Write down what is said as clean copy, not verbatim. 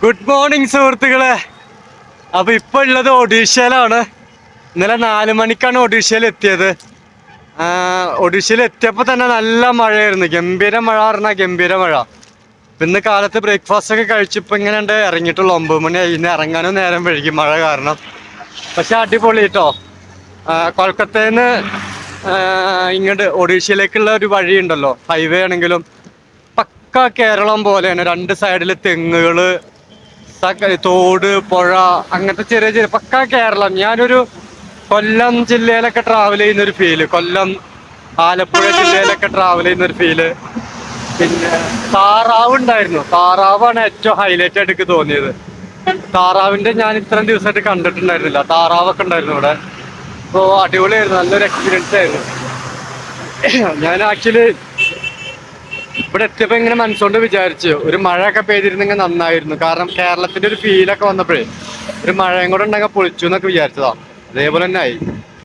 Good morning സുഹൃത്തുക്കളെ. അപ്പൊ ഇപ്പൊ ഉള്ളത് ഒഡീഷയിലാണ്. ഇന്നലെ 4 മണിക്കാണ് ഒഡീഷയിൽ എത്തിയത്. ഒഡീഷയിൽ എത്തിയപ്പോ തന്നെ നല്ല മഴയായിരുന്നു. ഗംഭീര മഴ പറഞ്ഞാൽ ഗംഭീര മഴ. ഇന്ന് കാലത്ത് ബ്രേക്ക്ഫാസ്റ്റ് ഒക്കെ കഴിച്ചിപ്പോ ഇങ്ങനെ ഉണ്ട് ഇറങ്ങിയിട്ടുള്ളൂ. 9 മണി ഇന്ന് ഇറങ്ങാനും നേരം വൈകി മഴ കാരണം. പക്ഷെ അടിപൊളി കേട്ടോ. കൊൽക്കത്തയിൽ ഇങ്ങോട്ട് ഒഡീഷയിലേക്കുള്ള ഒരു വഴി ഉണ്ടല്ലോ, ഹൈവേ ആണെങ്കിലും പക്ക കേരളം പോലെയാണ്. 2 സൈഡില് തെങ്ങുകള്, തോട്, പുഴ, അങ്ങനത്തെ ചെറിയ ചെറിയ പക്ക കേരളം. ഞാനൊരു കൊല്ലം ജില്ലയിലൊക്കെ ട്രാവൽ ചെയ്യുന്നൊരു ഫീല്, കൊല്ലം ആലപ്പുഴ ജില്ലയിലൊക്കെ ട്രാവൽ ചെയ്യുന്നൊരു ഫീല്. പിന്നെ താറാവ് ഉണ്ടായിരുന്നു. താറാവാണ് ഏറ്റവും ഹൈലൈറ്റ് ആയിട്ട് എനിക്ക് തോന്നിയത്. താറാവിന്റെ ഞാൻ ഇത്രയും ദിവസമായിട്ട് കണ്ടിട്ടുണ്ടായിരുന്നില്ല. താറാവൊക്കെ ഉണ്ടായിരുന്നു ഇവിടെ. അപ്പോൾ അടിപൊളിയായിരുന്നു, നല്ലൊരു എക്സ്പീരിയൻസ് ആയിരുന്നു. ഞാൻ ആക്ച്വലി ഇവിടെ എത്തിയപ്പോ ഇങ്ങനെ മനസ്സുകൊണ്ട് വിചാരിച്ചു ഒരു മഴയൊക്കെ പെയ്തിരുന്നെങ്കിൽ നന്നായിരുന്നു. കാരണം കേരളത്തിന്റെ ഒരു ഫീലൊക്കെ വന്നപ്പോഴേ ഒരു മഴയും കൂടെ ഉണ്ടെങ്കിൽ പൊളിച്ചു എന്നൊക്കെ വിചാരിച്ചതാ. അതേപോലെ തന്നെ ആയി.